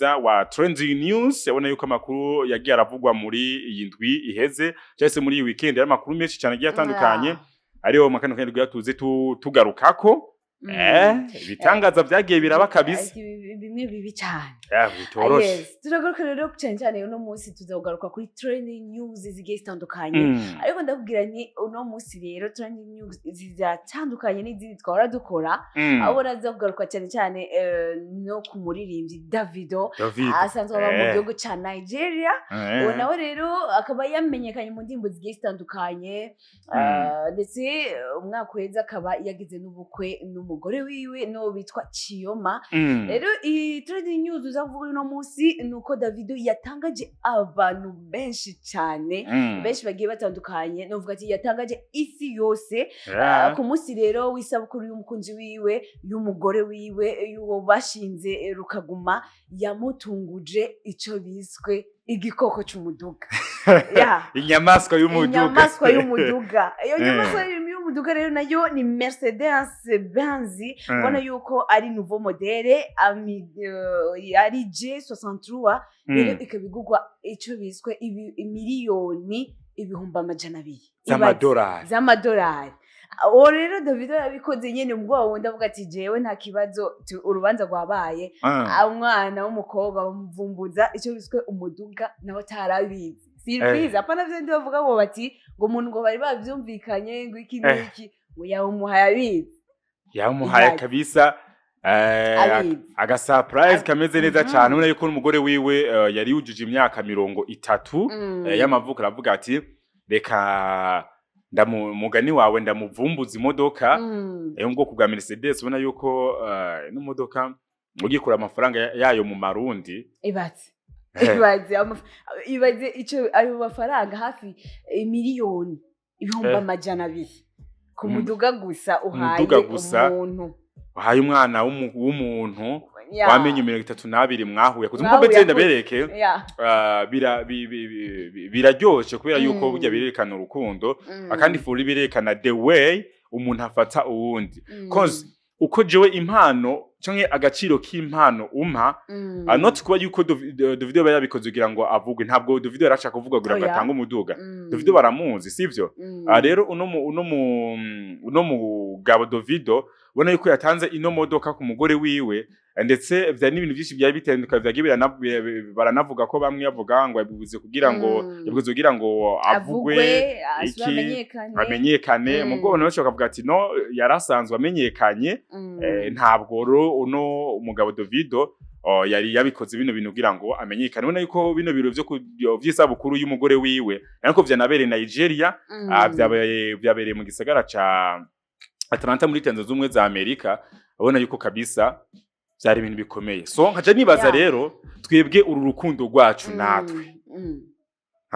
mwiza wa trending news yabona yuko amakuru yagiye aravugwa muri iyi ndwi iheze cyase muri iyi weekend ari amakuru menshi cyane agiye atandukanye ariyo makano kandi yatuze tugarukako bitangaza byagiye biraba kabisa bimwe bibi cyane bitoroshe turagaruka rero cyane uno munsi tuzogaruka kuri trending news zigiye zitandukanye ariko ndakubwira nti uno munsi rero trending news zizatandukanye n'izindi twara dukora abo nazo kugaruka cyane no ku muririmbyi Davido asanzwe aba mu gihugu cya Nigeria nawe rero akaba yamenyekanye mu ndimbo zigiye zitandukanye ndetse umwaka weze akaba yagize n'ubukwe umugore wiwe no bitwa Chioma rero i trending news uzavuga uno munsi nuko Davido yatangaje abantu benshi cyane benshi bagiye batandukanye novuga ati yatangaje isi yose ku munsi rero wisabukuru y'umukunzi wiwe y'umugore wiwe y'uwo bashinze rukaguma yamutunguje ico biswe igikoko cy'umuduga inyamaswa y'umuduga iyo nyamaswa y'umuduga rero nayo ni Mercedes Benz bona yuko ari nouveau modèle ari G63 rero ikabigurwa ico biswe miliyoni ibihumbi amajana 200 z'amadolari rero Davido yabikoze nyene mu bwo wundi avuga ati jewe nta kibazo urubanza rwabaye umwana w'umukobwa bamuvumbuza ico biswe umuduga nawe tarabizi surprise apana vyo ndi bavuga ngo bati ngo umuntu ngo bari bavyumvikanye ngo iki n'iki ngo yamuhaye kabisa aga surprise kameze neza cyane ubona yuko umugore wiwe yari yujuje imyaka 30 y'amavuko aravuga ati reka mugani wawe ndamuvumbuza imodoka yo mu bwoko bwa Mercedes ubona yuko n'imodoka ugikura amafaranga yayo mu marundi ibaze ico ayo mafaranga hafi miliyoni ibihumbi amajana 200 ku muduga gusa uhaye umuntu uhaye umwana w'umuntu wamenye 32 mwahuye kuko betse bereke biraryoshe kubera yuko burya birerekana urukundo akandi furi birerekana the way umuntu afata uwundi cause uko jewe impano canke agaciro k'impano not kuba yuko Davido bayabikoze kugira ngo avugwe ntabwo Davido yarashaka kuvuga kugira ngo atange umuduga Davido baramuzi sivyo rero uno mugabo Davido ubona yuko yatanze ino modoka ku mugore wiwe ndetse vya n'ibintu byinshi byari bitandukanye vyagiye baranavuga ko bamwe yavuga ngo yabivuze kugira ngo avugwe iki amenyekane mugabo no bashaka kuvuga ati no yarasanzwe amenyekanye ntabwo uno umugabo Davido yari yabikoze bino bintu kugira ngo amenyekane ubona yuko bino biro byo vy'isabukuru y'umugore wiwe ariko vyanabereye Nigeria vyabereye mu gisagara ca Atlanta muri Leta Zunze Ubumwe za Amerika abona yuko kabisa byari ibintu bikomeye so nkaje nibaza rero twebwe uru rukundo rwacu natwe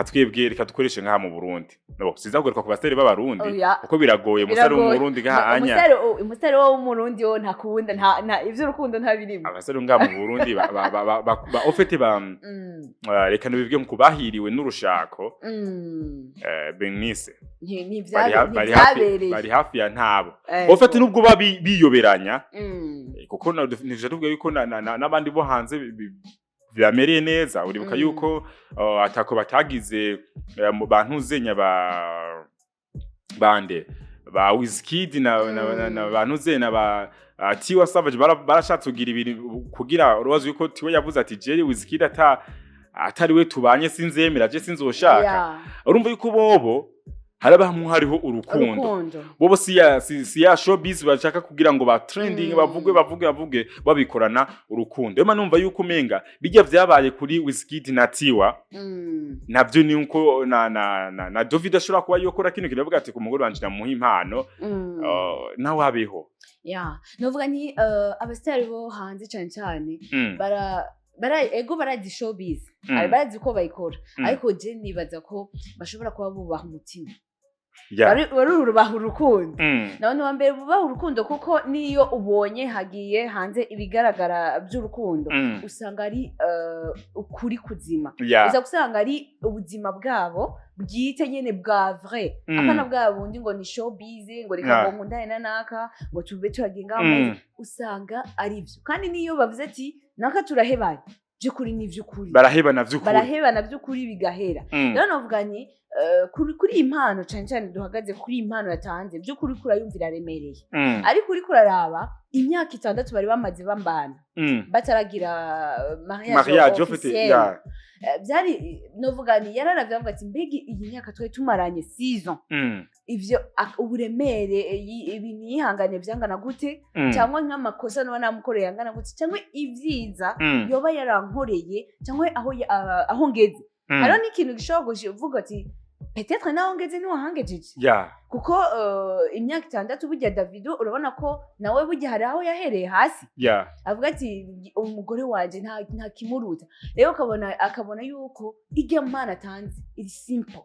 twebwe reka dukoreshe nka mu Burundi no sizaguruka ku basere b'abarundi uko biragoye musare mu Burundi gahanya umusare wo mu Burundi yo ntakunda nta ivyo rukundo ntabirimo abasere nga mu Burundi ba ofete reka nibivye mu kubahiriwe n'urushako Benise bari hafi ya ntabo ofete nubwo biyoberanya kuko nije tuvuga yuko n'abandi bo hanze byamereye neza uribuka yuko atako batagize mu bantu zenya bande ba Wizkid na bantu zena ba Tiwa Savage barashatse kugira ibintu kugira urubazo yuko Tiwa yavuze ati Jerry Wizkid atari we tubanye sinzemera je sinzoshaka urumva yuko bobo harabahamwe hariho urukundo bobo siya showbiz bashaka kugira ngo ba trending bavuge babikorana urukundo ema numva yuko umenga bijya vyabaye kuri Wizkid na Tiwa nabyo ni uko na Davido ashobora kuba yokora kino kiravuga ati ku mugore wanje namuha impano nawe abeho novuga ni abastari bo hanze cyane ego barazi showbiz barazi ko bayikora ariko je nibaza ko bashobora kuba bubaha umutima barubaha urukundo nabone wa mbere bubaha urukundo kuko niyo ubonye hagiye hanze ibigaragara by'urukundo usanga ari ukuri kuzima uza gusanga ari ubuzima bwabo bwite nyene bwa vrai apana bwabo undi ngo ni showbiz ngo reka ngo ndane naka ngo tube turagenga usanga ari byo kandi niyo bavuze ati naka turahebanye by'ukuri n'ivy'ukuri barahebana by'ukuri bigahera rero navuga ni kuri impano cyane duhagaze kuri impano yatanze by'ukuri kurayumvira remereye ariko uri kuraraba imyaka 6 bari bamaze bambana bataragira mariage officiel byari novuga ni yararavye avuga ati mbegi iyi myaka twe tumaranye 6 ans ivyo uburemere ibintu yihangane byangana gute cyangwa nk'amakosa no namukoreye yangana gute cyangwa ivyiza yoba yarankoreye cyangwa aho ngeze haro n'ikintu gishobora kuvuga ati peut-être naho ngeze ni wahangejeje kuko imyaka 6 burya Davido urabona ko nawe burya hari aho yahereye hasi avuga ati umugore waje nta kimuruta rero akabona yuko ijya mana atanze iri simple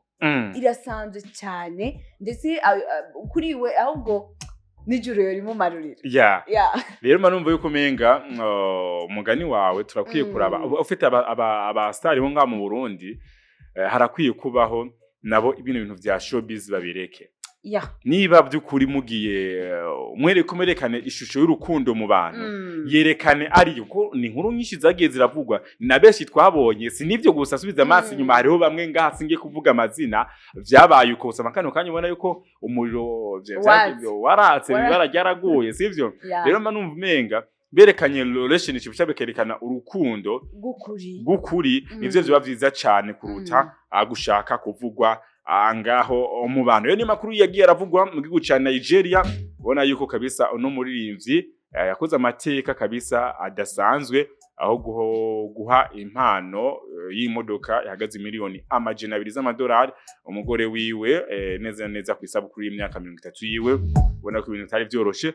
irasanzwe cyane ndetse kuri we ahubwo nijuru yori mu marurira rero manumva yuko menga umugani wawe turakwiye kuraba ufite aba star bo nga mu Burundi harakwiye kubaho nabo ibintu vya showbiz babireke niba byukuri mugiye mwerekane ishusho y'urukundo mu bantu yerekane ari uko ni nkuru nyinshi zagiye ziravugwa na beshi twabonye si nivyo gusa subiza amaso nyuma hariho bamwe ngaha singe kuvuga amazina vyabaye uko usama kano kanya ubona yuko umuriro waratse baragyaraguye sivyo rero manumva menga berekanye relationship cyabekerekana urukundo gukuri nivyo byo bavyiza cyane kuruta agushaka kuvugwa angaho mu bantu yo ni makuru yagiye aravugwa mu gihugu ca Nigeria ubona yuko kabisa no muririmbyi yakoze amateka kabisa adasanzwe aho guha impano y'imodoka ihagaze miliyoni amajana 2 z'amadolari umugore wiwe neza ku isabukuru y'imyaka 30 yiwe ubona ko ibintu bitari byoroshe